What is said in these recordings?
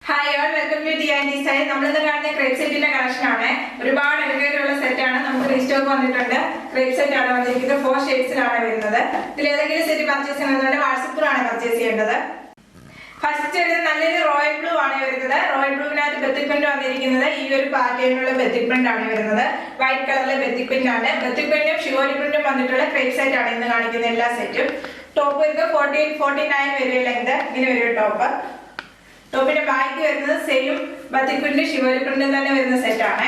Hi all welcome to DIY design. നമ്മളിന്ന് കാണുന്ന crepe സെറ്റിന്റെ കളക്ഷൻ ആണ്. ഒരുപാട് അലങ്കാരമുള്ള സെറ്റ് ആണ്. നമുക്ക് റീസ്റ്റോക്ക് വന്നിട്ടുണ്ട്. ക്രേപ്പ് സെറ്റ് ആണ് വന്നിരിക്കുന്നത്. 4 ഷെയ്ഡ്സിലാണ് വരുന്നത്. ഇതിൽ ഏതെങ്കിലും സെറ്റ് പർച്ചേസ് ചെയ്യണമെന്നുണ്ടെങ്കിൽ വാട്സ്ആപ്പ് ത്രൂ ആണ് പർച്ചേസ് ചെയ്യേണ്ടത്. ഫസ്റ്റ് നല്ലൊരു റോയൽ ബ്ലൂ ആണ് വരുന്നത്. റോയൽ ബ്ലൂവിനകത്ത് ബെത്തിക് പ്രിന്റ് വന്നിരിക്കുന്നത് ഈ ഒരു പാറ്റേണിലുള്ള ബെത്തിക് പ്രിന്റ് ആണ് വരുന്നത്. വൈറ്റ് കളറിലെ ബെത്തിക് പ്രിന്റ് ആണ്. ബെത്തിക് പ്രിന്റും ഷിവോരി പ്രിന്റും വന്നിട്ടുള്ള ക്രേപ്പ് സെറ്റ് ആണ് ഇന്ന് കാണിക്കുന്ന എല്ലാ സെറ്റും. ടോപ്പ് വരുന്നത് 48-49 വരെ ലെങ്ത്. ഇങ്ങനെ വരും ടോപ്പ്. ടോപ്പിന്റെ ബാക്ക് വരുന്നത് സെയിം ബത്തിക് പ്രിന്റ് ഷിവോരി പ്രിന്റും തന്നെ വരുന്ന സെറ്റ് ആണ്.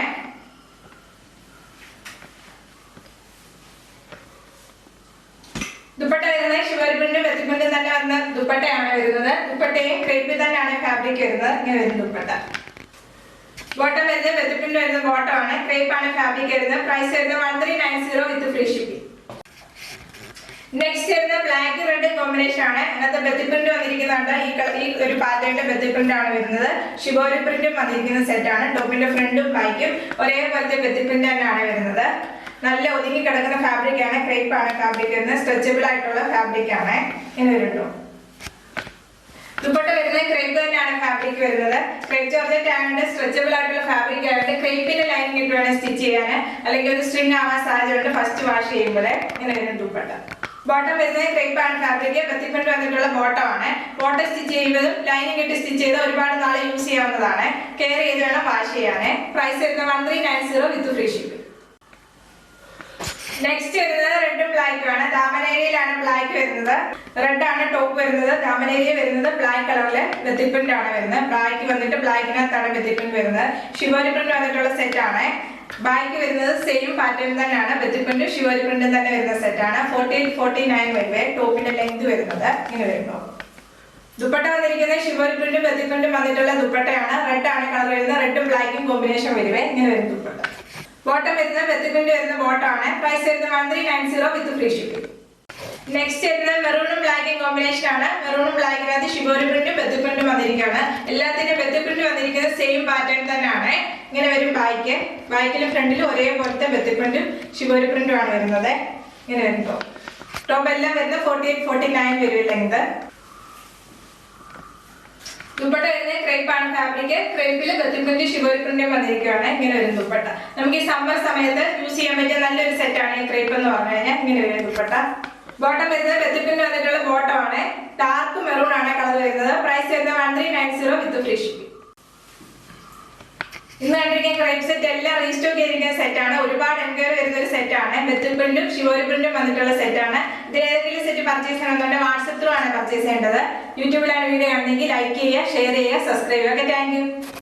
ദുപ്പട്ട വരുന്നത് ഷിവോരി പ്രിന്റും ബത്തിക് പ്രിന്റും തന്നെ വരുന്ന ദുപ്പട്ടയാണ് വരുന്നത്. ദുപ്പട്ടയും ക്രേപ്പിൽ തന്നെയാണ് ഫാബ്രിക് വരുന്നത്. ഇങ്ങനെ വരുന്ന ദുപ്പട്ട. ബോട്ടം വരുന്നത് ബത്തിക് പ്രിന്റ് വരുന്ന ബോട്ടം ആണ്. ക്രേപ്പ് ആണ് ഫാബ്രിക് വരുന്നത്. പ്രൈസ് വരുന്നത് 1390 വിത്ത് ഫ്രീ ഷിപ്പിംഗ്. നെക്സ്റ്റ് വരുന്ന ബ്ലാക്ക് റെഡ് കോമ്പിനേഷൻ ആണ്. അതിനകത്ത് ബത്തിക് പ്രിന്റ് വന്നിരിക്കുന്നുണ്ട്. ഈ ഒരു പാറ്റേണിന്റെ ബത്തിക് പ്രിന്റ് ആണ് വരുന്നത്. ഷിബോരി പ്രിന്റും വന്നിരിക്കുന്ന സെറ്റ് ആണ്. ടോപ്പിന്റെ ഫ്രണ്ടും ബാക്കും ഒരേപോലത്തെ ബത്തിക് പ്രിന്റ് തന്നെയാണ് വരുന്നത്. നല്ല ഒതുങ്ങി കിടക്കുന്ന ഫാബ്രിക് ആണ്. ക്രേപ്പ് ആണ് ഫാബ്രിക് വരുന്നത്. സ്ട്രെച്ചബിൾ ആയിട്ടുള്ള ഫാബ്രിക് ആണ്. ഇങ്ങനെ വരുന്നു. ദുപ്പട്ട വരുന്നത് ക്രേപ്പ് തന്നെയാണ് ഫാബ്രിക് വരുന്നത്. ക്രേപ്പ് ജോർജറ്റ് ആയതുകൊണ്ട് സ്ട്രെച്ചബിൾ ആയിട്ടുള്ള ഫാബ്രിക് ആയതുകൊണ്ട് ക്രേപ്പിന്റെ ലൈനിങ് ഇട്ട് വേണം സ്റ്റിച്ച് ചെയ്യാൻ. അല്ലെങ്കിൽ ഒരു സ്ട്രിങ് ആവാൻ സാധ്യതയുണ്ട് ഫസ്റ്റ് വാഷ് ചെയ്യുമ്പോൾ. ഇങ്ങനെ വരുന്ന ദുപ്പട്ട. ബോട്ടം വരുന്നത് ക്രേപ്പ് ആണ് ഫാബ്രിക്. ബത്തിക് പ്രിന്റ് വന്നിട്ടുള്ള ബോട്ടം ആണ്. ബോട്ടം സ്റ്റിച്ച് ചെയ്യുന്നതും ലൈനിങ് ഇട്ട് സ്റ്റിച്ച് ചെയ്ത് ഒരുപാട് നാളെ യൂസ് ചെയ്യാവുന്നതാണ്. കെയർ ചെയ്ത് വേണം വാഷ് ചെയ്യാൻ. പ്രൈസ് വരുന്നത് 1390 വിത്ത് ഫ്രീ ഷിപ്പിംഗ്. നെക്സ്റ്റ് വരുന്നത് റെഡും ബ്ലാക്കും ആണ്. ദാമനേരിയിലാണ് ബ്ലാക്ക് വരുന്നത്. റെഡ് ആണ് ടോപ്പ് വരുന്നത്. ദാമനേരിയ വരുന്നത് ബ്ലാക്ക് കളറിലെ ബത്തിക് പ്രിന്റ് ആണ് വരുന്നത്. ബ്ലാക്ക് വന്നിട്ട് ബ്ലാക്കിനകത്താണ് ബത്തിക് പ്രിന്റ് വരുന്നത്. ഷിവോരി പ്രിന്റ് വന്നിട്ടുള്ള സെറ്റ് ആണ്. ബാക്ക് വരുന്നത് സെയിം പാറ്റേൺ തന്നെയാണ്. ബത്തിക് പ്രിന്റും ഷിവോരി പ്രിന്റും തന്നെ വരുന്ന സെറ്റ് ആണ്. 48-49 വരെ ടോപ്പിന്റെ ലെങ്ത് വരുന്നത്. ഇങ്ങനെ വരുന്നു. ദുപ്പട്ട വന്നിരിക്കുന്നത് ഷിവോരി പ്രിന്റും ബത്തിക് പ്രിന്റും വന്നിട്ടുള്ള ദുപ്പട്ടയാണ്. റെഡ് ആണ് കളർ വരുന്നത്. റെഡും ബ്ലാക്കും കോമ്പിനേഷൻ വരുവേ. ഇങ്ങനെ വരും ദുപ്പട്ട. ബോട്ടം വരുന്നത് ബത്തിക് പ്രിന്റ് വരുന്ന ബോട്ടം ആണ്. പ്രൈസ് വരുന്നത് 1390 വിത്ത് ഫ്രീ ഷിപ്പിംഗ്. നെക്സ്റ്റ് വരുന്നത് മെറൂണും ബ്ലാക്കും കോമ്പിനേഷൻ ആണ്. മെറൂണും ബ്ലാക്കിനകത്ത് ഷിബോരി പ്രിന്റും ബത്തിക് പ്രിന്റും വന്നിരിക്കുകയാണ്. എല്ലാത്തിനും ബത്തിക് പ്രിന്റ് വന്നിരിക്കുന്നത് സെയിം പാറ്റേൺ തന്നെയാണ്. ഇങ്ങനെ വരും ബാക്ക്. ബാക്കിലും ഫ്രണ്ടിലും ഒരേപോലത്തെ ബത്തിക് പ്രിന്റും ഷിബോരി പ്രിന്റും ആണ് വരുന്നത്. ഇങ്ങനെ വരും ടോപ്പ്. ടോപ്പ് എല്ലാം വരുന്നത് 48-49 വരും ലെങ്ത്. ദുപ്പട്ട വരുന്നത് ക്രേപ്പ് ആണ് ഫാബ്രിക്. ക്രേപ്പില് ബത്തിക് പ്രിന്റ് ഷിബോരി പ്രിന്റും വന്നിരിക്കുകയാണ്. ഇങ്ങനെ വരും ദുപ്പട്ട. നമുക്ക് ഈ സമ്മർ സമയത്ത് യൂസ് ചെയ്യാൻ പറ്റിയ നല്ലൊരു സെറ്റ് ആണ് ഈ ക്രേപ്പ് എന്ന് പറഞ്ഞു കഴിഞ്ഞാൽ. ഇങ്ങനെ വരും ദുപ്പട്ട. ബോട്ടം വരുന്നത് ബത്തിക് പ്രിന്റ് വന്നിട്ടുള്ള ബോട്ടം ആണ്. ഡാർക്ക് മെറൂൺ ആണ് കളർ വരുന്നത്. പ്രൈസ് വരുന്നത് 1390 വിത്ത് ഫ്രീ ഷിപ്പിംഗ്. ഇന്ന് കണ്ടിരിക്കുന്ന ക്രേപ്പ് സെറ്റ് എല്ലാം റീസ്റ്റോക്ക് ചെയ്തിരിക്കുന്ന സെറ്റ് ആണ്. ഒരുപാട് എൻക്വയറി വരുന്ന ഒരു സെറ്റ് ആണ്. ബത്തിക് പ്രിന്റും ഷിവോരി പ്രിന്റും വന്നിട്ടുള്ള സെറ്റ് ആണ്. ഇതിൽ ഏതെങ്കിലും സെറ്റ് പർച്ചേസ് ചെയ്യണമെന്നുണ്ടെങ്കിൽ വാട്സ്ആപ്പ് ത്രൂ ആണ് പർച്ചേസ് ചെയ്യേണ്ടത്. യൂട്യൂബിലാണ് വീഡിയോ കാണുന്നെങ്കിൽ ലൈക്ക് ചെയ്യുക, ഷെയർ ചെയ്യുക, സബ്സ്ക്രൈബ് ചെയ്യുക. Thank you.